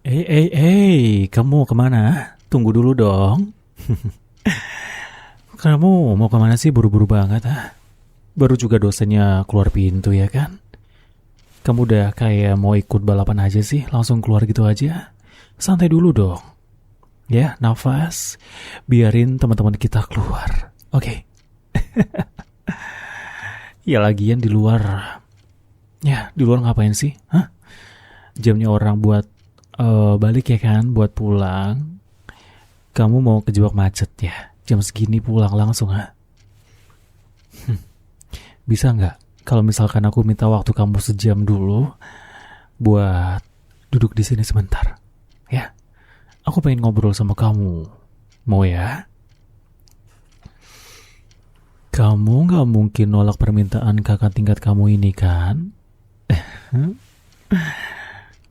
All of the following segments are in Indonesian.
Kamu kemana? Tunggu dulu dong. Kamu mau kemana sih buru-buru banget, ah? Baru juga dosennya keluar pintu ya kan? Kamu udah kayak mau ikut balapan aja sih, langsung keluar gitu aja. Santai dulu dong. Ya, nafas. Biarin teman-teman kita keluar. Oke. Ya lagian di luar. Ya, di luar ngapain sih? Hah? Jamnya orang buat balik ya kan, buat pulang. Kamu mau kejebak macet ya? Jam segini pulang langsung, ha? Bisa nggak? Kalau misalkan aku minta waktu kamu sejam dulu buat duduk di sini sebentar, ya? Aku pengen ngobrol sama kamu. Mau ya? Kamu nggak mungkin nolak permintaan kakak tingkat kamu ini kan?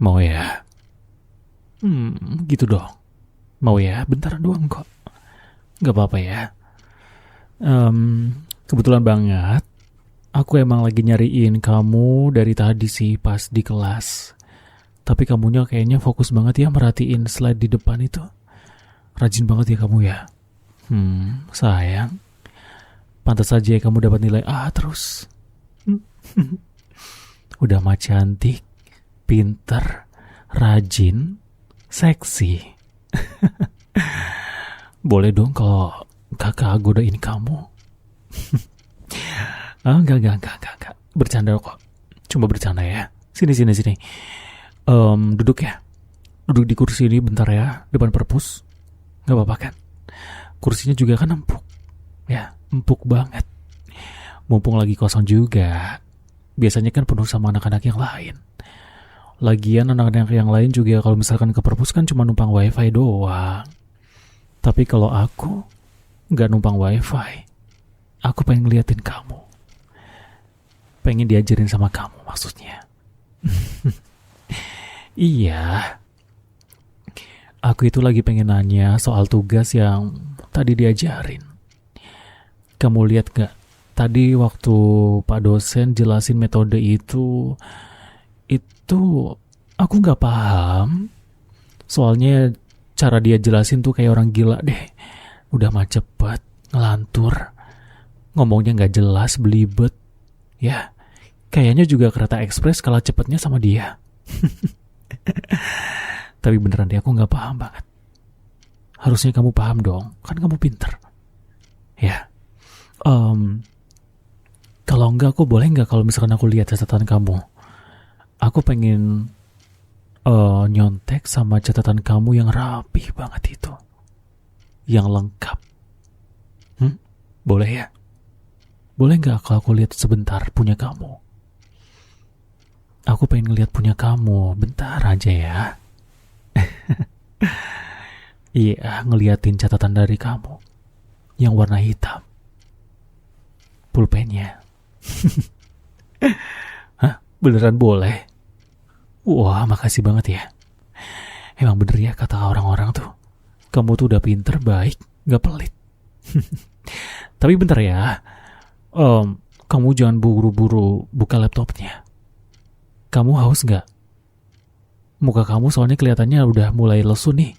Mau ya? Gitu dong. Mau ya? Bentar doang kok. Nggak apa-apa ya. Kebetulan banget. Aku emang lagi nyariin kamu dari tadi sih pas di kelas. Tapi kamunya kayaknya fokus banget ya merhatiin slide di depan itu. Rajin banget ya kamu ya. Sayang. Pantas saja ya kamu dapat nilai A terus. Udah mah cantik, pinter, rajin, seksi. Boleh dong kalau kakak godain kamu. Enggak. Bercanda kok. Cuma bercanda ya. Sini. Duduk ya. Duduk di kursi ini bentar ya, depan perpus. Gak apa-apa kan? Kursinya juga kan empuk. Ya, empuk banget. Mumpung lagi kosong juga. Biasanya kan penuh sama anak-anak yang lain. Lagian anak-anak yang lain juga kalau misalkan ke perpus kan cuma numpang wifi doang. Tapi kalau aku gak numpang wifi. Aku pengen ngeliatin kamu. Pengen diajarin sama kamu maksudnya. Iya. Aku itu lagi pengen nanya soal tugas yang tadi diajarin. Kamu lihat gak? Tadi waktu Pak dosen jelasin metode itu aku gak paham. Soalnya cara dia jelasin tuh kayak orang gila deh. Udah mah cepet, ngelantur. Ngomongnya gak jelas, belibet. Ya, kayaknya juga kereta ekspres kalah cepetnya sama dia. Tapi beneran deh aku gak paham banget. Harusnya kamu paham dong, kan kamu pinter. Ya, kalau enggak aku boleh gak kalau misalkan aku lihat catatan kamu? Aku pengen nyontek sama catatan kamu yang rapih banget itu. Yang lengkap. Boleh ya? Boleh gak kalau aku lihat sebentar punya kamu? Aku pengen ngeliat punya kamu. Bentar aja ya. Iya, ngeliatin catatan dari kamu. Yang warna hitam. Pulpennya. Hah? Beneran boleh? Wah, makasih banget ya. Emang bener ya kata orang-orang tuh. Kamu tuh udah pinter, baik, gak pelit. Tapi bentar ya. Kamu jangan buru-buru buka laptopnya. Kamu haus gak? Muka kamu soalnya kelihatannya udah mulai lesu nih.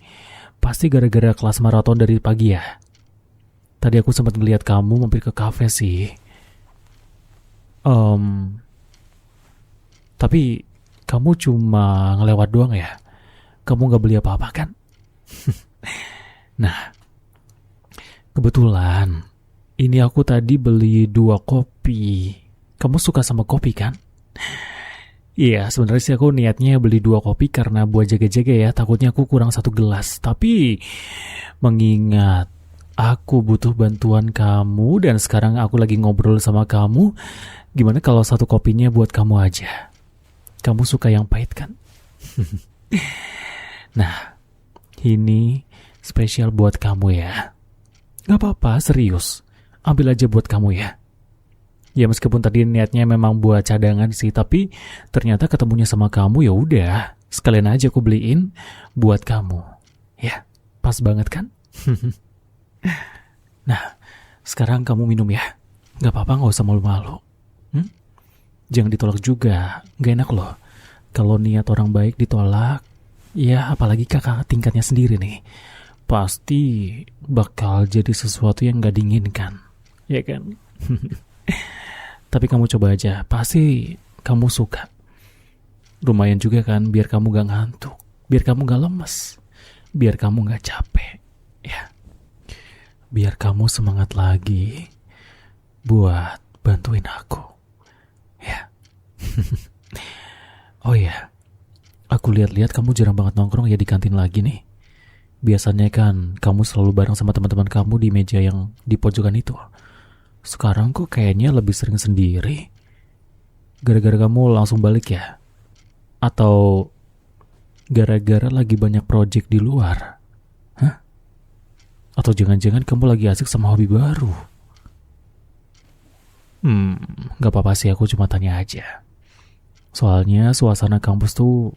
Pasti gara-gara kelas maraton dari pagi ya. Tadi aku sempat ngeliat kamu mampir ke kafe sih. Tapi kamu cuma ngelewat doang ya? Kamu gak beli apa-apa kan? Nah, kebetulan ini aku tadi beli 2 kopi. Kamu suka sama kopi kan? Iya, sebenarnya sih aku niatnya beli 2 kopi karena buat jaga-jaga ya. Takutnya aku kurang 1 gelas. Tapi mengingat aku butuh bantuan kamu dan sekarang aku lagi ngobrol sama kamu, gimana kalau 1 kopinya buat kamu aja? Kamu suka yang pahit kan? Nah, ini spesial buat kamu ya. Gak apa-apa, serius. Ambil aja buat kamu ya. Ya meskipun tadi niatnya memang buat cadangan sih, tapi ternyata ketemunya sama kamu ya udah, sekalian aja aku beliin buat kamu. Ya, pas banget kan? Nah, sekarang kamu minum ya. Gak apa-apa, gak usah malu-malu. Jangan ditolak juga, gak enak loh. Kalau niat orang baik ditolak, Ya, apalagi kakak tingkatnya sendiri nih. Pasti bakal jadi sesuatu yang gak diinginkan. Ya kan? Tapi kamu coba aja, pasti kamu suka. Lumayan juga kan, biar kamu gak ngantuk. Biar kamu gak lemes. Biar kamu gak capek. Ya, biar kamu semangat lagi buat bantuin aku. Ya. Oh ya, aku lihat-lihat kamu jarang banget nongkrong ya di kantin lagi nih. Biasanya kan kamu selalu bareng sama teman-teman kamu di meja yang di pojokan itu. Sekarang kok kayaknya lebih sering sendiri. Gara-gara kamu langsung balik ya? Atau gara-gara lagi banyak project di luar? Hah? Atau jangan-jangan kamu lagi asik sama hobi baru? Gak apa-apa sih, aku cuma tanya aja. Soalnya suasana kampus tuh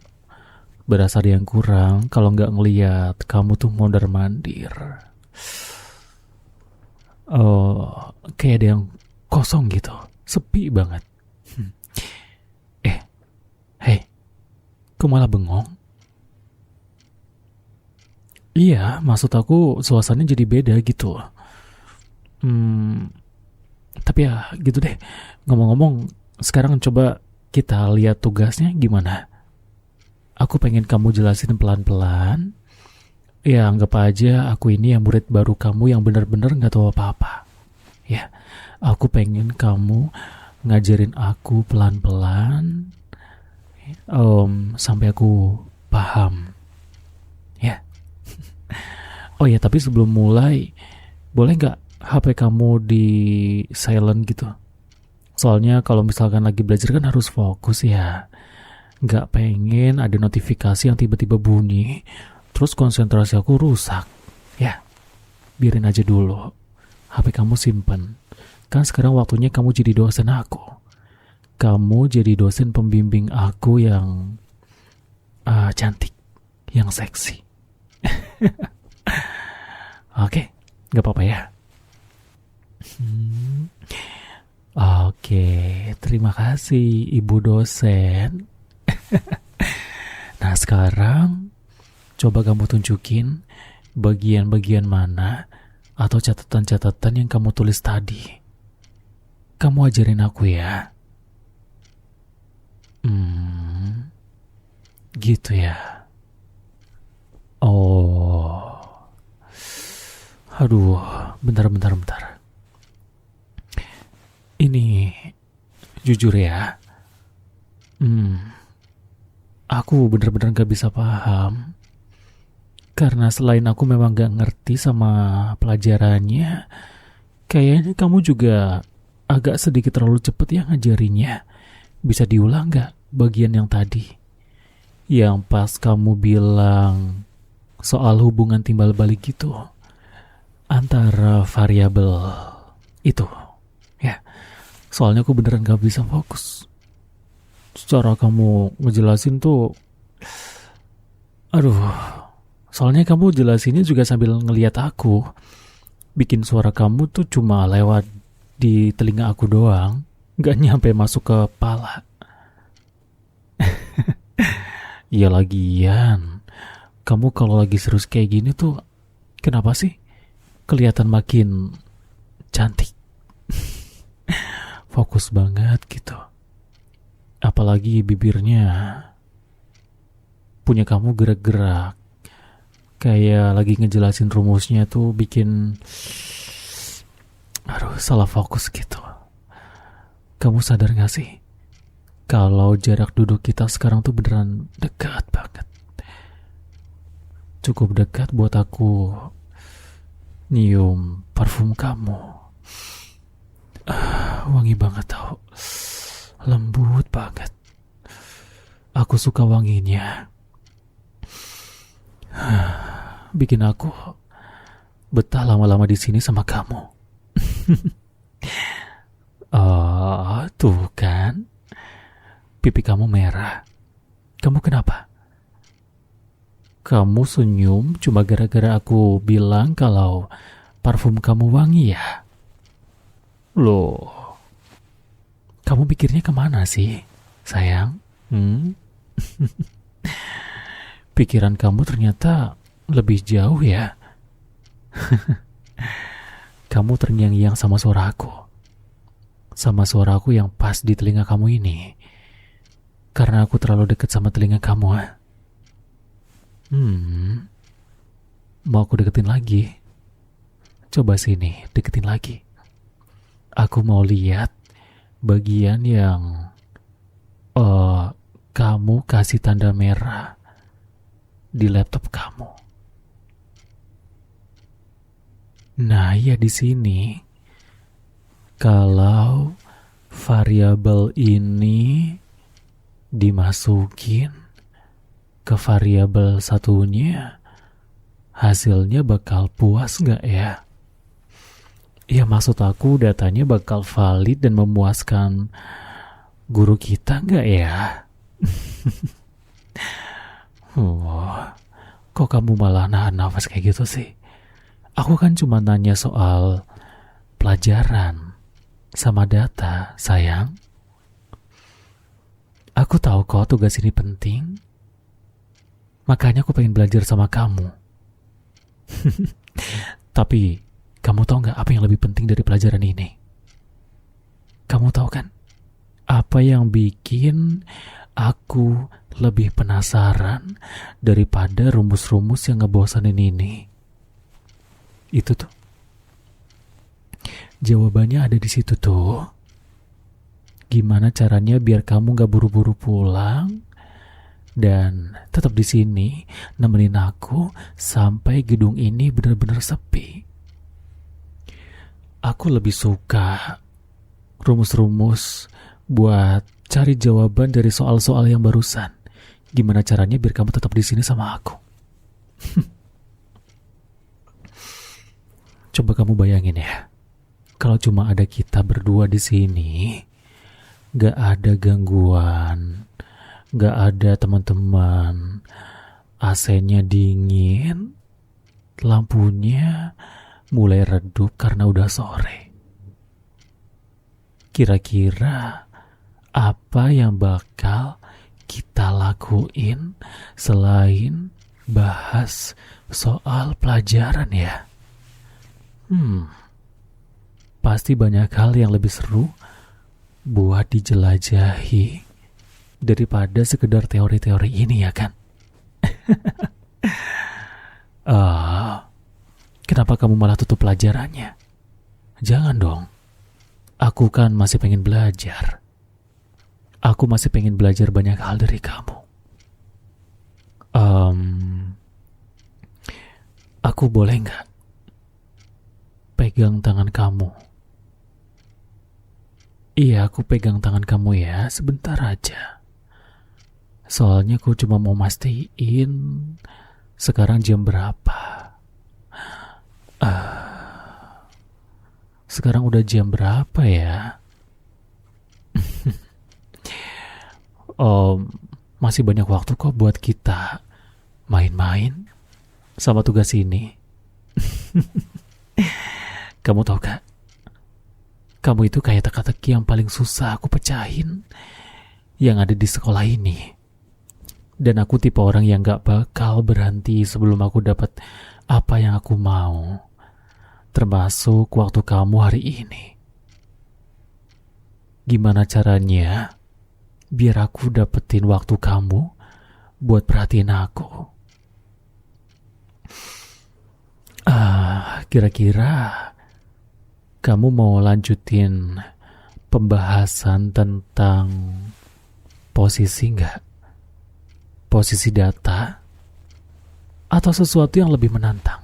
berasa ada yang kurang kalau nggak ngeliat kamu tuh mondar-mandir. Oh, kayak ada yang kosong gitu, sepi banget. Hmm. Eh, Hei, kok malah bengong? Iya, maksud aku suasananya jadi beda gitu. Hmm, tapi ya gitu deh. Ngomong-ngomong, sekarang coba kita lihat tugasnya gimana. Aku pengen kamu jelasin pelan-pelan. Ya, anggap aja aku ini yang murid baru kamu yang benar-benar nggak tahu apa-apa. Ya, aku pengen kamu ngajarin aku pelan-pelan, sampai aku paham. Ya. Oh ya, tapi sebelum mulai, boleh nggak HP kamu di silent gitu? Soalnya kalau misalkan lagi belajar kan harus fokus ya. Nggak pengen ada notifikasi yang tiba-tiba bunyi, terus konsentrasi aku rusak. Ya, biarin aja dulu. HP kamu simpen. Kan sekarang waktunya kamu jadi dosen aku. Kamu jadi dosen pembimbing aku yang cantik, yang seksi. Oke, nggak apa-apa ya. Oke, terima kasih Ibu dosen. Nah sekarang coba kamu tunjukin bagian-bagian mana atau catatan-catatan yang kamu tulis tadi. Kamu ajarin aku ya. Gitu ya. Oh, aduh, bentar. Ini jujur ya, aku bener-bener gak bisa paham. Karena selain aku memang gak ngerti sama pelajarannya, kayaknya kamu juga agak sedikit terlalu cepet ya ngajarinya. Bisa diulang gak bagian yang tadi? Yang pas kamu bilang soal hubungan timbal balik gitu antara variabel itu. Ya, soalnya aku beneran gak bisa fokus. Cara kamu ngejelasin tuh, aduh, soalnya kamu jelasinnya juga sambil ngeliat aku. Bikin suara kamu tuh cuma lewat di telinga aku doang, gak nyampe masuk ke kepala. Ya lagian, kamu kalau lagi serius kayak gini tuh, kenapa sih kelihatan makin cantik? Fokus banget gitu. Apalagi bibirnya punya kamu gerak-gerak. Kayak lagi ngejelasin rumusnya tuh bikin salah fokus gitu. Kamu sadar gak sih? Kalau jarak duduk kita sekarang tuh beneran dekat banget. Cukup dekat buat aku nyium parfum kamu. Wangi banget tau. Lembut banget. Aku suka wanginya. Bikin aku betah lama-lama di sini sama kamu. Tuh kan. Pipi kamu merah. Kamu kenapa? Kamu senyum cuma gara-gara aku bilang kalau parfum kamu wangi ya? Loh, kamu pikirnya kemana sih, sayang? Pikiran kamu ternyata lebih jauh ya. Kamu terngiang-ngiang sama suaraku. Sama suaraku yang pas di telinga kamu ini. Karena aku terlalu dekat sama telinga kamu. Mau aku deketin lagi? Coba sini, deketin lagi. Aku mau lihat bagian yang kamu kasih tanda merah di laptop kamu. Nah, ya di sini. Kalau variabel ini dimasukin ke variabel satunya, hasilnya bakal puas nggak ya? Ya maksud aku datanya bakal valid dan memuaskan guru kita nggak ya? Kok kamu malah nahan nafas kayak gitu sih? Aku kan cuma nanya soal pelajaran sama data, sayang. Aku tahu kok tugas ini penting. Makanya aku pengen belajar sama kamu. Tapi, kamu tahu nggak apa yang lebih penting dari pelajaran ini? Kamu tahu kan? Apa yang bikin aku lebih penasaran daripada rumus-rumus yang ngebosanin ini? Itu tuh. Jawabannya ada di situ tuh. Gimana caranya biar kamu gak buru-buru pulang dan tetap di sini nemenin aku sampai gedung ini benar-benar sepi. Aku lebih suka rumus-rumus buat cari jawaban dari soal-soal yang barusan. Gimana caranya biar kamu tetap di sini sama aku? Coba kamu bayangin ya, kalau cuma ada kita berdua di sini, gak ada gangguan, gak ada teman-teman, AC-nya dingin, lampunya mulai redup karena udah sore. Kira-kira apa yang bakal kita lakuin selain bahas soal pelajaran ya? Pasti banyak hal yang lebih seru buat dijelajahi daripada sekedar teori-teori ini ya kan? Kenapa kamu malah tutup pelajarannya? Jangan dong. Aku kan masih pengen belajar. Aku masih pengen belajar banyak hal dari kamu. Aku boleh nggak pegang tangan kamu? Iya, aku pegang tangan kamu ya, sebentar aja. Soalnya aku cuma mau mastiin sekarang jam berapa. Sekarang udah jam berapa ya? Masih banyak waktu kok buat kita main-main sama tugas ini. Kamu tahu gak? Kamu itu kayak teka-teki yang paling susah aku pecahin yang ada di sekolah ini. Dan aku tipe orang yang gak bakal berhenti sebelum aku dapat apa yang aku mau. Termasuk waktu kamu hari ini. Gimana caranya biar aku dapetin waktu kamu buat perhatiin aku? Kira-kira kamu mau lanjutin pembahasan tentang posisi nggak? Posisi data? Atau sesuatu yang lebih menantang?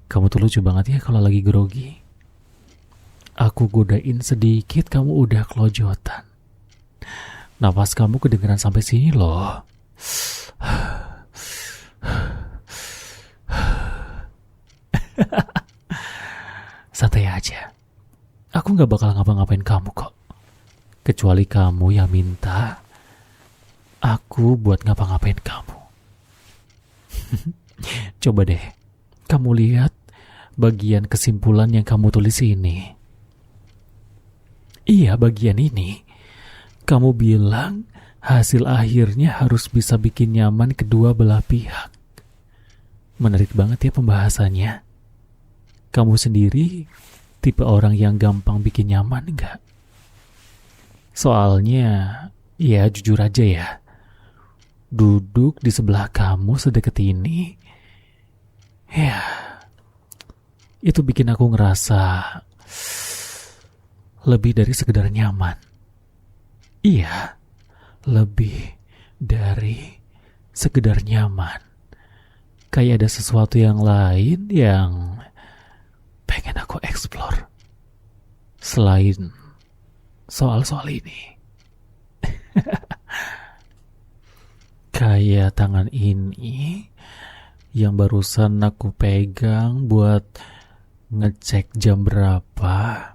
Kamu tuh lucu banget ya kalau lagi grogi. Aku godain sedikit, kamu udah kelojotan. Nafas kamu kedengeran sampai sini loh. Santai aja. Aku gak bakal ngapa-ngapain kamu kok. Kecuali kamu yang minta aku buat ngapa-ngapain kamu. Coba deh, kamu lihat bagian kesimpulan yang kamu tulis ini. Iya, bagian ini. Kamu bilang hasil akhirnya harus bisa bikin nyaman kedua belah pihak. Menarik banget ya pembahasannya. Kamu sendiri tipe orang yang gampang bikin nyaman nggak? Soalnya, ya jujur aja ya, duduk di sebelah kamu sedekat ini, ya, itu bikin aku ngerasa lebih dari sekedar nyaman. Iya, lebih dari sekedar nyaman. Kayak ada sesuatu yang lain yang pengen aku explore selain soal-soal ini. Kayak tangan ini yang barusan aku pegang buat ngecek jam berapa.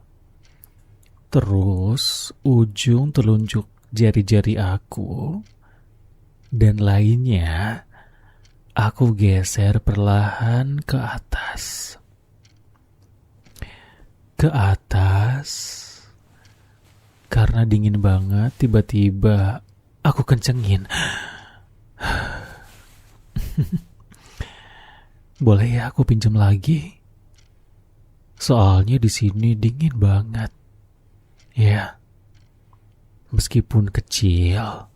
Terus ujung telunjuk jari-jari aku dan lainnya aku geser perlahan ke atas. Ke atas. Karena dingin banget, tiba-tiba aku kencengin. Boleh ya aku pinjam lagi? Soalnya di sini dingin banget. Ya. Meskipun kecil,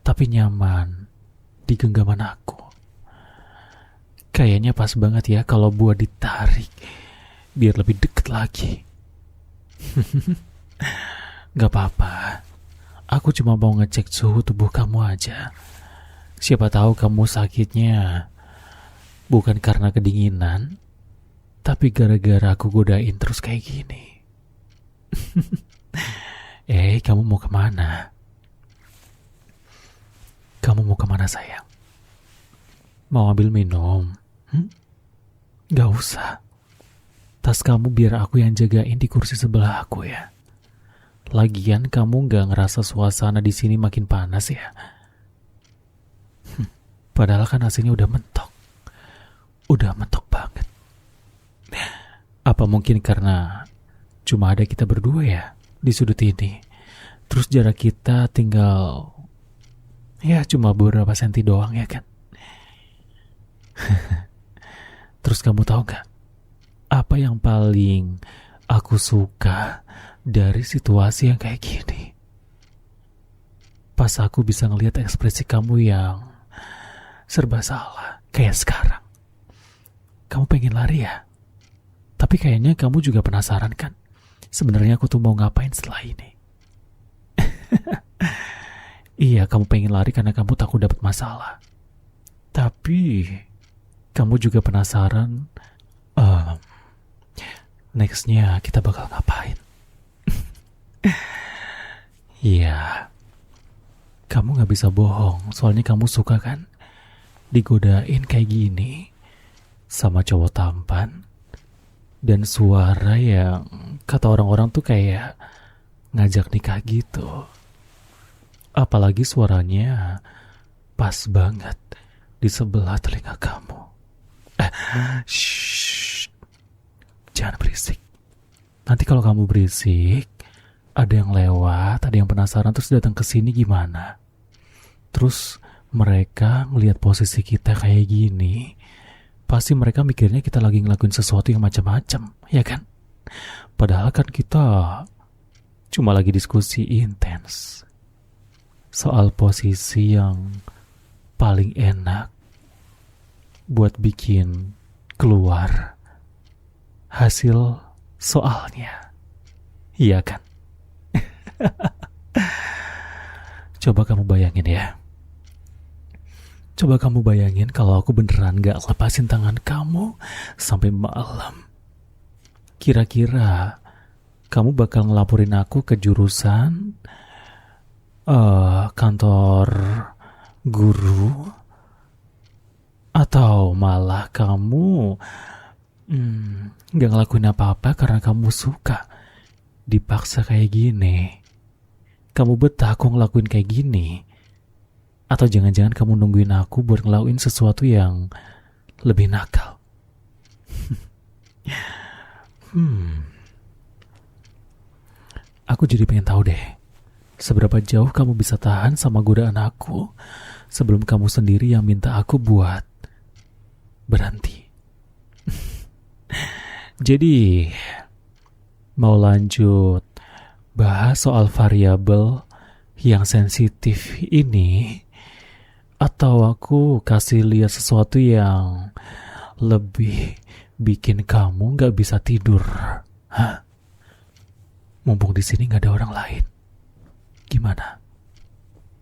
tapi nyaman di genggaman aku. Kayaknya pas banget ya kalau buat ditarik biar lebih deket lagi. Gak apa-apa. Aku cuma mau ngecek suhu tubuh kamu aja. Siapa tahu kamu sakitnya bukan karena kedinginan, tapi gara-gara aku godain terus kayak gini. Kamu mau kemana? Kamu mau kemana sayang? Mau ambil minum? Gak usah. Tas kamu biar aku yang jagain di kursi sebelah aku ya. Lagian kamu gak ngerasa suasana di sini makin panas ya? Padahal kan hasilnya udah mentok. Udah mentok banget. Apa mungkin karena cuma ada kita berdua ya di sudut ini? Terus jarak kita tinggal ya cuma beberapa senti doang ya kan? Terus kamu tahu gak? Apa yang paling aku suka dari situasi yang kayak gini? Pas aku bisa ngelihat ekspresi kamu yang serba salah, kayak sekarang. Kamu pengen lari ya? Tapi kayaknya kamu juga penasaran kan? Sebenarnya aku tuh mau ngapain setelah ini? Iya, kamu pengen lari karena kamu takut dapat masalah. Tapi kamu juga penasaran nextnya kita bakal ngapain? Iya, kamu gak bisa bohong. Soalnya kamu suka kan digodain kayak gini sama cowok tampan dan suara yang kata orang-orang tuh kayak ngajak nikah gitu. Apalagi suaranya pas banget di sebelah telinga kamu. Shh, jangan berisik. Nanti kalau kamu berisik, ada yang lewat, ada yang penasaran terus datang ke sini gimana? Terus mereka ngelihat posisi kita kayak gini, pasti mereka mikirnya kita lagi ngelakuin sesuatu yang macam-macam, ya kan? Padahal kan kita cuma lagi diskusi intens soal posisi yang paling enak buat bikin keluar hasil soalnya. Iya kan? Coba kamu bayangin ya. Coba kamu bayangin kalau aku beneran gak lepasin tangan kamu sampai malam. Kira-kira kamu bakal ngelaporin aku ke jurusan kantor guru, atau malah kamu gak ngelakuin apa-apa karena kamu suka dipaksa kayak gini? Kamu betah aku ngelakuin kayak gini? Atau jangan-jangan kamu nungguin aku buat ngelakuin sesuatu yang lebih nakal? Aku jadi pengen tahu deh, Seberapa jauh kamu bisa tahan sama godaan aku sebelum kamu sendiri yang minta aku buat berhenti. Jadi, mau lanjut bahas soal variabel yang sensitif ini, atau aku kasih lihat sesuatu yang lebih bikin kamu gak bisa tidur? Hah? Mumpung di sini gak ada orang lain. Gimana?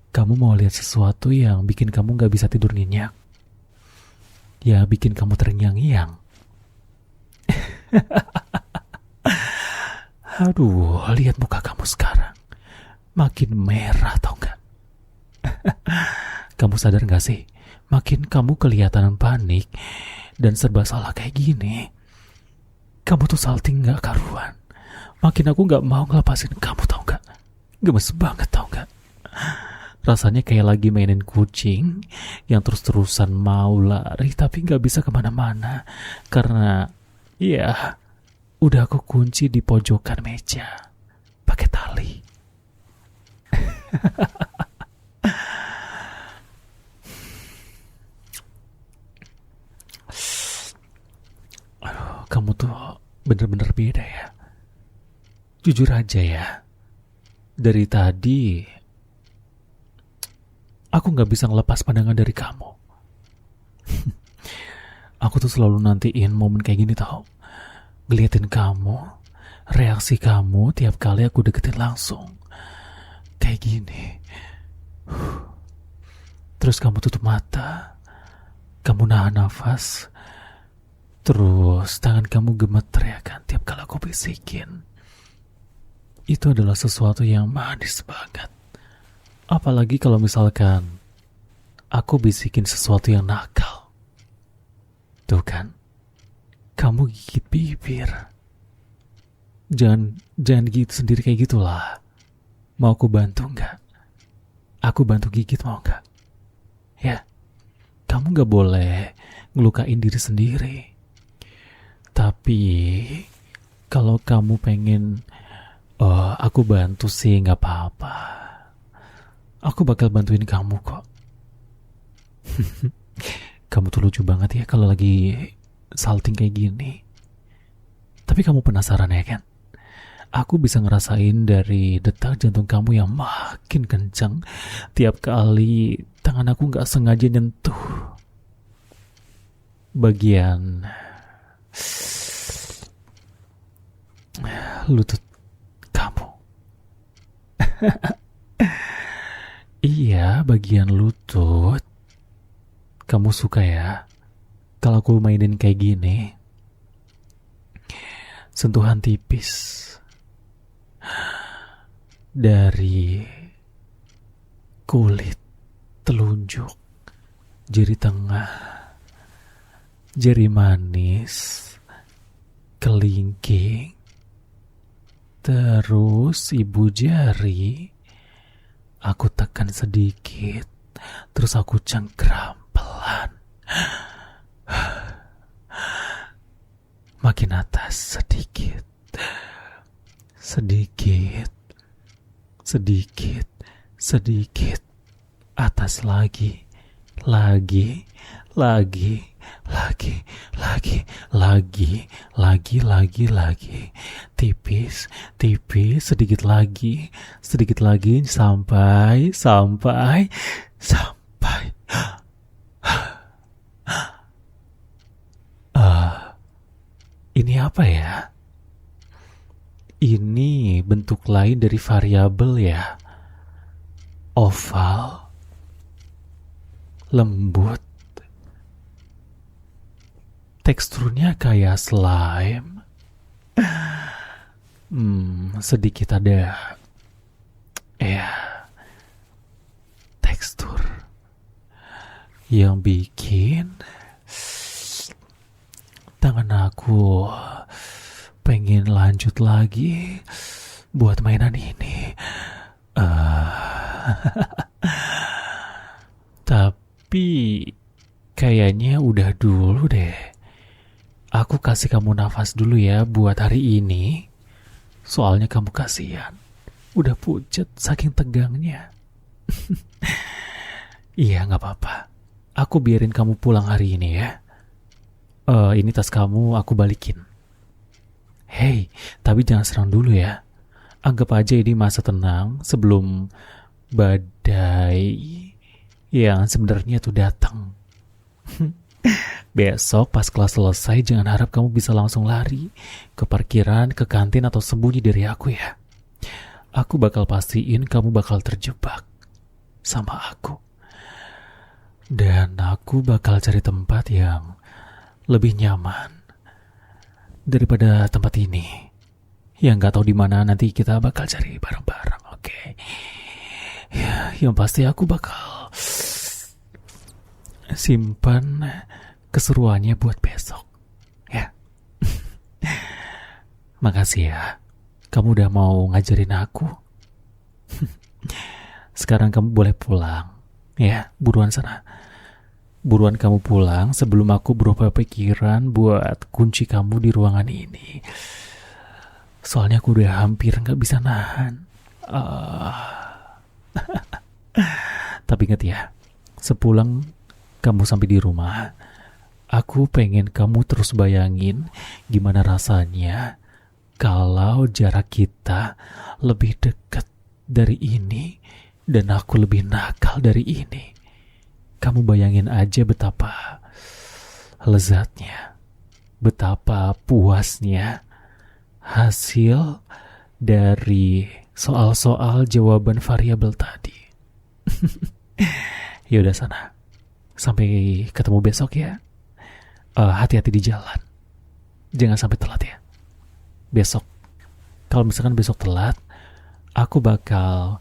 Kamu mau lihat sesuatu yang bikin kamu gak bisa tidur nyenyak? Ya, bikin kamu terngiang-ngiang. Aduh, lihat muka kamu sekarang. Makin merah, tau gak? Kamu sadar gak sih? Makin kamu kelihatan panik dan serba salah kayak gini, kamu tuh salting gak karuan. Makin aku gak mau ngelepasin kamu, tau gak? Gemes banget, tau gak? Rasanya kayak lagi mainin kucing yang terus-terusan mau lari tapi gak bisa kemana-mana. Karena, ya, udah aku kunci di pojokan meja pakai tali. Aduh, kamu tuh bener-bener beda ya. Jujur aja ya, dari tadi aku gak bisa ngelepas pandangan dari kamu. Aku tuh selalu nantiin momen kayak gini tau. Ngeliatin kamu, reaksi kamu tiap kali aku deketin langsung. Kayak gini. Terus kamu tutup mata, kamu nahan nafas, terus tangan kamu gemeter ya kan tiap kali aku bisikin. Itu adalah sesuatu yang manis banget. Apalagi kalau misalkan aku bisikin sesuatu yang nakal. Tuh kan, kamu gigit bibir. Jangan gigit sendiri kayak gitulah. Mau aku bantu nggak? Aku bantu gigit mau nggak? Ya, kamu nggak boleh ngelukain diri sendiri. Tapi kalau kamu pengen aku bantu sih nggak apa-apa. Aku bakal bantuin kamu kok. Kamu tuh lucu banget ya kalau lagi salting kayak gini. Tapi kamu penasaran ya kan? Aku bisa ngerasain dari detak jantung kamu yang makin kencang tiap kali tangan aku gak sengaja nyentuh bagian lutut kamu. Iya, bagian lutut. Kamu suka ya kalau aku mainin kayak gini? Sentuhan tipis dari kulit, telunjuk, jari tengah, jari manis, kelingking, terus ibu jari. Aku tekan sedikit, terus aku cengkram pelan. Makin atas sedikit, sedikit, sedikit, sedikit. Atas lagi, lagi, lagi, lagi, lagi, lagi, lagi. Tipis, tipis, sedikit lagi, sampai. Ini apa ya? Ini bentuk lain dari variabel ya. Oval, lembut, teksturnya kayak slime. Sedikit ada tekstur yang bikin tangan aku pengen lanjut lagi buat mainan ini. Tapi kayaknya udah dulu deh. Aku kasih kamu nafas dulu ya buat hari ini. Soalnya kamu kasihan. Udah pucet saking tegangnya. Iya, nggak apa-apa. Aku biarin kamu pulang hari ini ya. Ini tas kamu aku balikin. Hey, tapi jangan serang dulu ya. Anggap aja ini masa tenang sebelum badai yang sebenarnya tuh datang. Besok pas kelas selesai jangan harap kamu bisa langsung lari ke parkiran, ke kantin atau sembunyi dari aku ya. Aku bakal pastiin kamu bakal terjebak sama aku. Dan aku bakal cari tempat yang lebih nyaman daripada tempat ini. Yang nggak tahu di mana nanti kita bakal cari bareng-bareng, oke? Ya, yang pasti aku bakal simpan keseruannya buat besok, ya. Makasih ya, kamu udah mau ngajarin aku. Sekarang kamu boleh pulang, ya. Buruan sana. Buruan kamu pulang sebelum aku berubah pikiran buat kunci kamu di ruangan ini. Soalnya aku udah hampir gak bisa nahan. Tapi ingat ya, sepulang kamu sampai di rumah, aku pengen kamu terus bayangin gimana rasanya kalau jarak kita lebih dekat dari ini dan aku lebih nakal dari ini. Kamu bayangin aja betapa lezatnya, betapa puasnya hasil dari soal-soal jawaban variabel tadi. Yaudah sana. Sampai ketemu besok ya. Hati-hati di jalan. Jangan sampai telat ya. Besok, kalau misalkan besok telat, aku bakal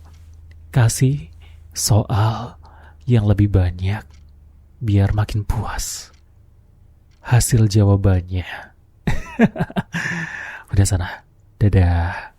kasih soal yang lebih banyak biar makin puas hasil jawabannya. Udah sana. Dadah.